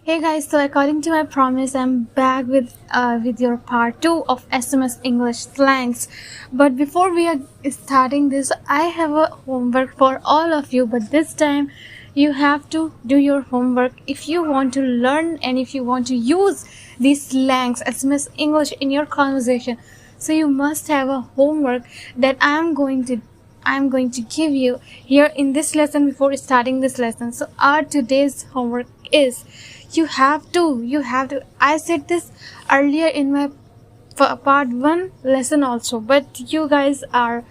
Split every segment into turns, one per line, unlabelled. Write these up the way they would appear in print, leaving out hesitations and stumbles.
Hey guys, so according to my promise, I'm back with your part 2 of SMS English slangs. But before we are starting this, I have a homework for all of you. But this time, you have to do your homework if you want to learn and if you want to use these slangs SMS English in your conversation. So you must have a homework that I'm going to give you here in this lesson before starting this lesson. So our today's homework is you have to I said this earlier in my part 1 lesson also, but you guys are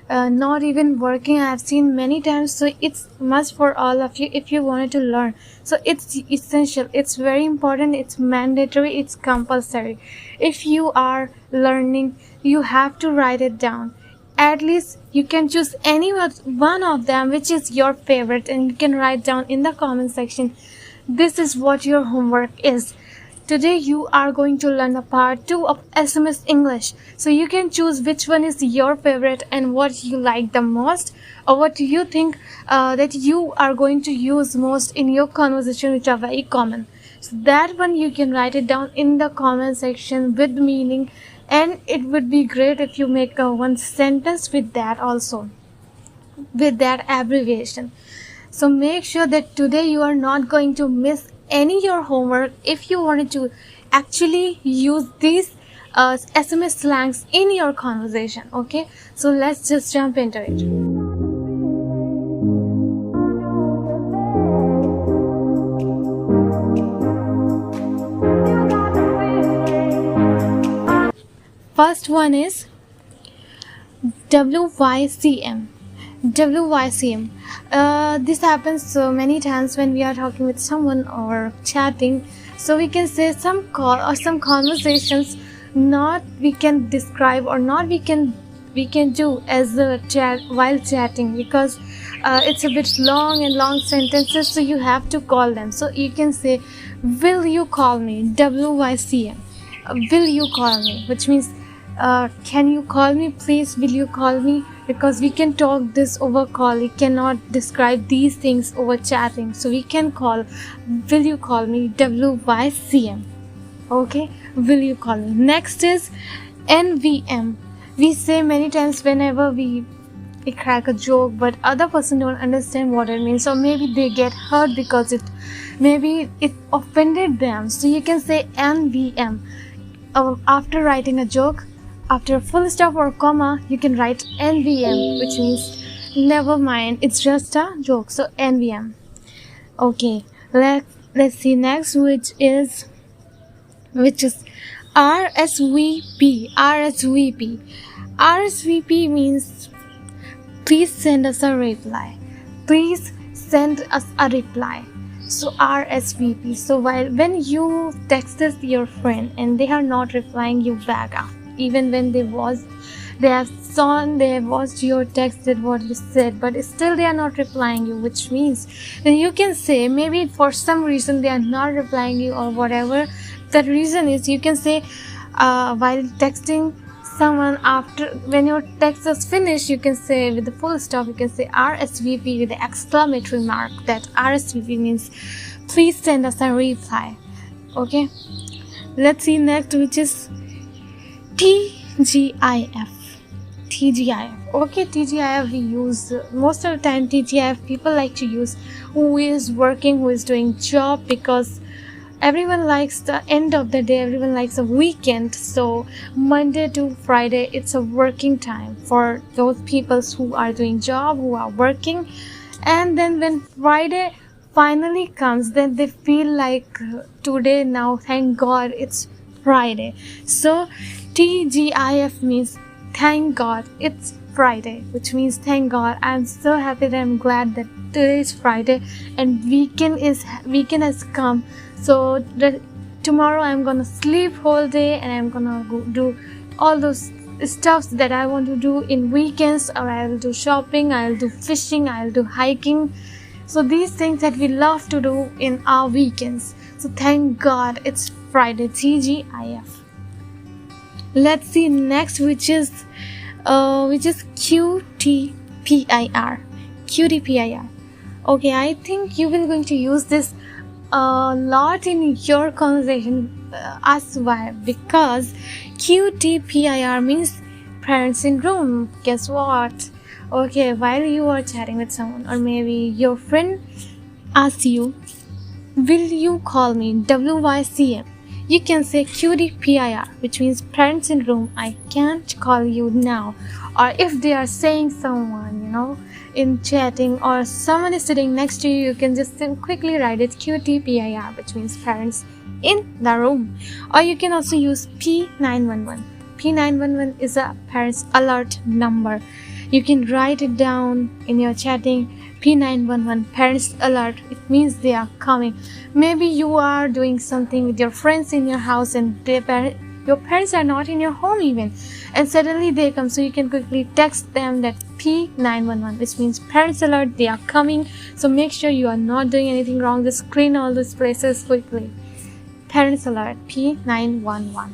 not even working. I have seen many times, so it's must for all of you if you wanted to learn. So it's essential, it's very important, it's mandatory, it's compulsory. If you are learning, you have to write it down. At least you can choose any one of them which is your favorite, and you can write down in the comment section. This is what your homework is. Today you are going to learn a part 2 of SMS English. So you can choose which one is your favorite and what you like the most, or what you think that you are going to use most in your conversation, which are very common. So that one you can write it down in the comment section with meaning, and it would be great if you make one sentence with that also, with that abbreviation. So make sure that today you are not going to miss any your homework if you wanted to actually use these SMS slangs in your conversation. Okay, so let's just jump into it. First one is WYCM. WYCM. This happens so many times when we are talking with someone or chatting. So we can say some call or some conversations not we can describe or not we can do as a chat while chatting, because it's a bit long sentences, so you have to call them. So you can say, will you call me? WYCM. Will you call me? Which means can you call me please? Will you call me? Because we can talk this over call, we cannot describe these things over chatting. So we can call, will you call me? WYCM. Okay, will you call me? Next is NVM. We say many times whenever we crack a joke, but other person don't understand what it means, or maybe they get hurt because it offended them. So you can say NVM. After writing a joke, after a full stop or comma, you can write NVM, which means never mind, it's just a joke. So NVM. Okay, let's see next, which is RSVP. RSVP means please send us a reply. Please send us a reply. So RSVP. So when you text your friend and they are not replying you back, even when they have watched your text, that what you said, but still they are not replying you, which means then you can say maybe for some reason they are not replying you, or whatever that reason is, you can say while texting someone, after when your text is finished, you can say with the full stop, you can say RSVP with the exclamatory mark. That RSVP means please send us a reply. Okay, let's see next, which is TGIF. Okay, TGIF we use most of the time. TGIF people like to use who is working, who is doing job, because everyone likes the end of the day, everyone likes a weekend. So Monday to Friday, it's a working time for those people who are doing job, who are working. And then when Friday finally comes, then they feel like today, now thank God it's Friday. So TGIF means thank God it's Friday, which means thank God, I'm so happy that I'm glad that today is Friday and weekend has come. So tomorrow I'm gonna sleep whole day and I'm gonna go do all those stuffs that I want to do in weekends, or I'll do shopping, I'll do fishing, I'll do hiking. So these things that we love to do in our weekends. So thank God it's Friday. TGIF. Let's see next, which is QTPIR. QTPIR. Okay, I think you will going to use this a lot in your conversation. Ask why. Because QTPIR means parents in room. Guess what? Okay, while you are chatting with someone, or maybe your friend asks you, will you call me WYCM? You can say QTPIR, which means parents in room. I can't call you now. Or if they are saying someone, in chatting, or someone is sitting next to you, you can just quickly write it QTPIR, which means parents in the room. Or you can also use P911. P911 is a parents alert number. You can write it down in your chatting. P911, parents alert. It means they are coming. Maybe you are doing something with your friends in your house and your parents are not in your home even, and suddenly they come, so you can quickly text them that P911, which means parents alert, they are coming. So make sure you are not doing anything wrong. Just clean all those places quickly. Parents alert, P911.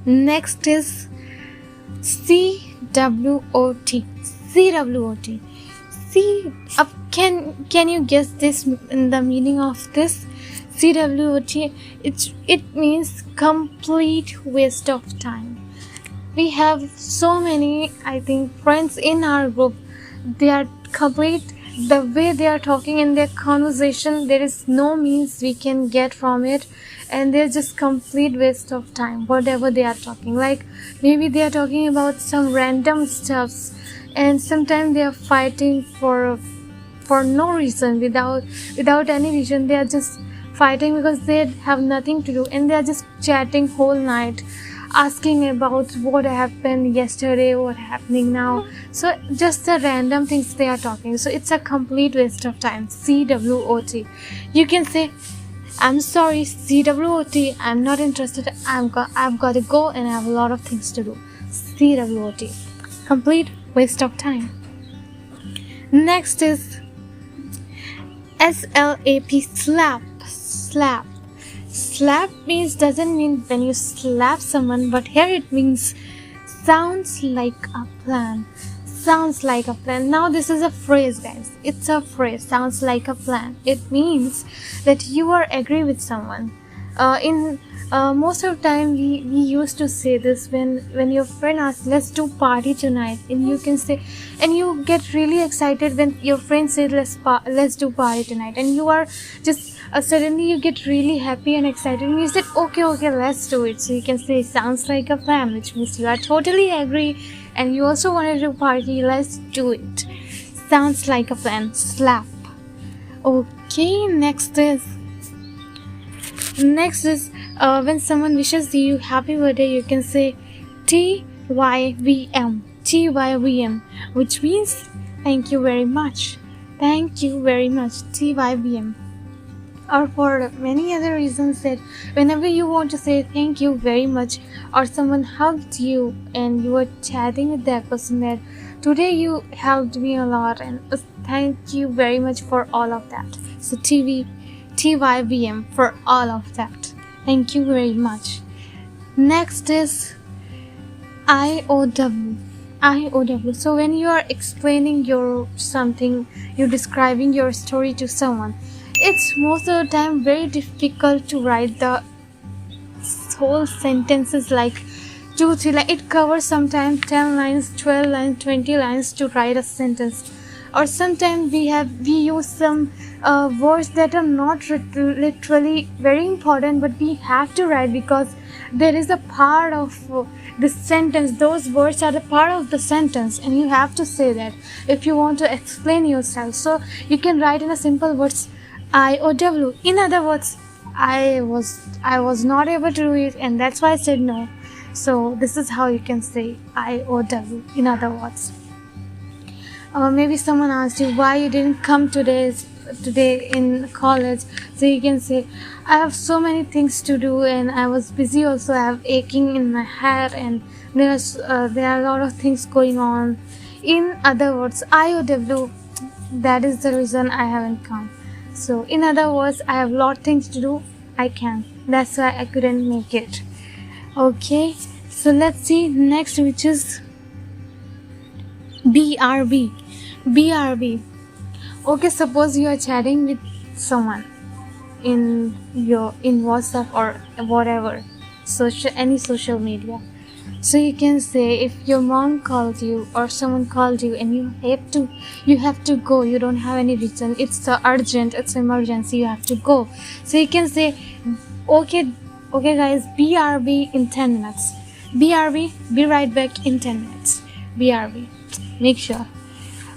Next is CWOT. CWOT. Can you guess this in the meaning of this? CWOT, it means complete waste of time. We have so many, I think, friends in our group. They are complete. The way they are talking in their conversation, there is no means we can get from it, and they're just complete waste of time. Whatever they are talking, like maybe they are talking about some random stuffs, and sometimes they are fighting for no reason, without any reason. They are just fighting because they have nothing to do, and they are just chatting whole night, asking about what happened yesterday, what happening now. So just the random things they are talking. So it's a complete waste of time. CWOT. You can say, I'm sorry, CWOT, I'm not interested. I've got to go and I have a lot of things to do. CWOT. Complete waste of time. Next is SLAP. Slap doesn't mean when you slap someone, but here it means sounds like a plan. Sounds like a plan. Now this is a phrase, guys. It's a phrase. Sounds like a plan. It means that you are agree with someone. In most of the time we used to say this when your friend asks, let's do party tonight, and you can say, and you get really excited when your friend said let's do party tonight, and you are just suddenly you get really happy and excited, and you said okay, let's do it. So you can say sounds like a plan, which means you are totally agree and you also want to do party. Let's do it. Sounds like a plan. Slap. Okay, next is when someone wishes you happy birthday, you can say TYVM, which means thank you very much, TYVM. Or for many other reasons, that whenever you want to say thank you very much, or someone hugged you and you were chatting with that person, that today you helped me a lot and thank you very much for all of that. So TYVM for all of that. Thank you very much. Next is IOW. So when you are explaining you're describing your story to someone, it's most of the time very difficult to write the whole sentences like 2-3 lines. It covers sometimes 10 lines, 12 lines, 20 lines to write a sentence. Or sometimes we use some words that are not literally very important, but we have to write because there is a part of the sentence. Those words are the part of the sentence, and you have to say that if you want to explain yourself. So you can write in a simple words IOW. In other words, I was not able to do it, and that's why I said no. So this is how you can say IOW. In other words. Maybe someone asked you why you didn't come today in college. So you can say, I have so many things to do and I was busy also. I have aching in my head and there are a lot of things going on. In other words, IOW, that is the reason I haven't come. So in other words, I have a lot of things to do. I can't. That's why I couldn't make it. Okay, so let's see next, which is BRB. Okay, suppose you are chatting with someone in WhatsApp or whatever any social media. So you can say if your mom called you or someone called you and you have to go, you don't have any reason, it's urgent, it's emergency, you have to go. So you can say, okay guys, BRB in 10 minutes. BRB, be right back in 10 minutes. BRB, make sure.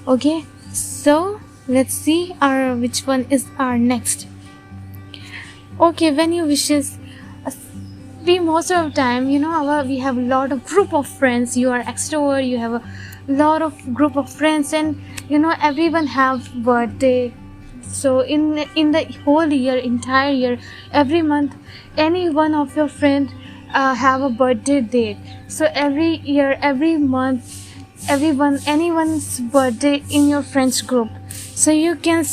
Okay, so let's see which one is our next. Okay, when you wishes, we most of the time, we have a lot of group of friends. You are extrovert, you have a lot of group of friends, and everyone have birthday. So in the whole year, entire year, every month, any one of your friend have a birthday date. So every year, every month, anyone's birthday in your friends group. So you can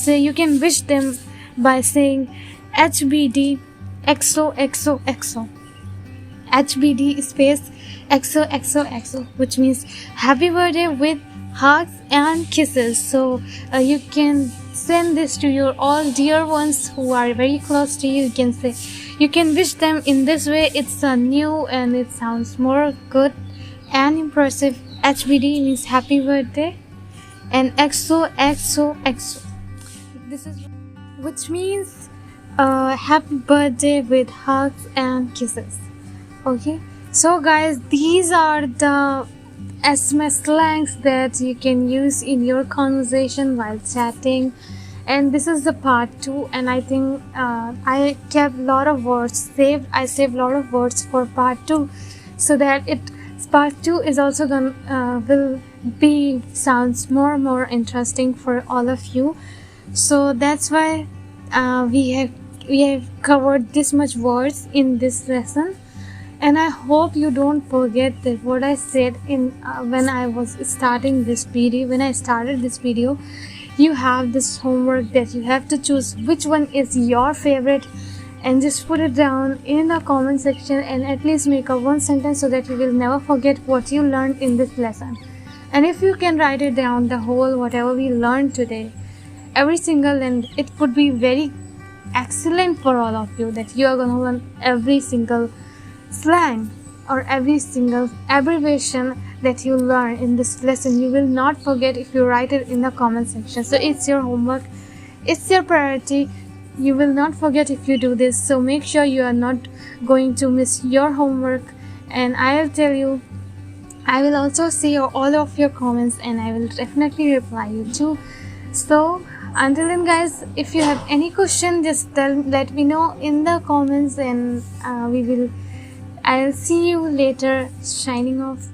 wish them by saying HBD XOXOXO. HBD space XOXOXO, which means happy birthday with hugs and kisses. So you can send this to your all dear ones who are very close to you. You can wish them in this way. It's new and it sounds more good and impressive. HBD means happy birthday, and XOXOXO, which means happy birthday with hugs and kisses. Okay, so guys, these are the SMS slangs that you can use in your conversation while chatting, and this is the part 2. And I think I kept a lot of words saved. I saved a lot of words for part 2, so that part 2 is also will be sounds more interesting for all of you. So that's why we have covered this much words in this lesson. And I hope you don't forget that what I said in when I was starting this video. When I started this video, you have this homework that you have to choose which one is your favorite, and just put it down in the comment section, and at least make a one sentence so that you will never forget what you learned in this lesson. And if you can write it down, the whole whatever we learned today, every single, and it would be very excellent for all of you, that you are gonna learn every single slang or every single abbreviation that you learn in this lesson. You will not forget if you write it in the comment section. So it's your homework, it's your priority. You will not forget if you do this. So make sure you are not going to miss your homework. And I will tell you, I will also see all of your comments, and I will definitely reply you too. So until then guys, if you have any question, just let me know in the comments, and I'll see you later. Signing off.